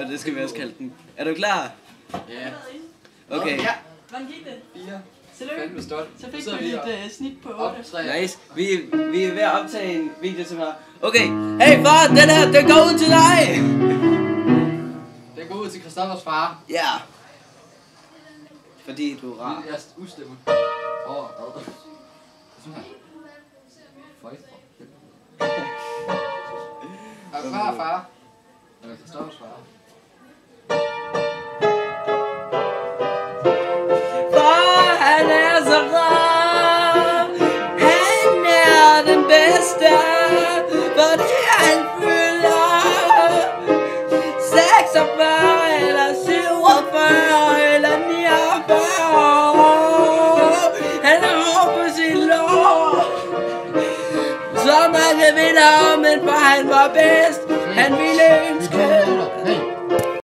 og det skal vi også kalde den. Er du klar? Ja. Okay. Ja. Hvordan gik det? 4. Tillykke. Fandme stolt. Så fik du dit snit på 8. Nice. Vi er ved at optage en video til mig. Okay. Hey far, den går ud til dig. Den går ud til Christoffers far. Ja. Fordi du er rar. Jeg er ustemmer. Hvad? Far, far. Eller Christoffers far. Far, han er så rar. Han er den bedste. Fordi han fylder 46 eller 47 eller 49. Han er over på sin lår. Så mange vinder, men for han var bedst. Han ville ønske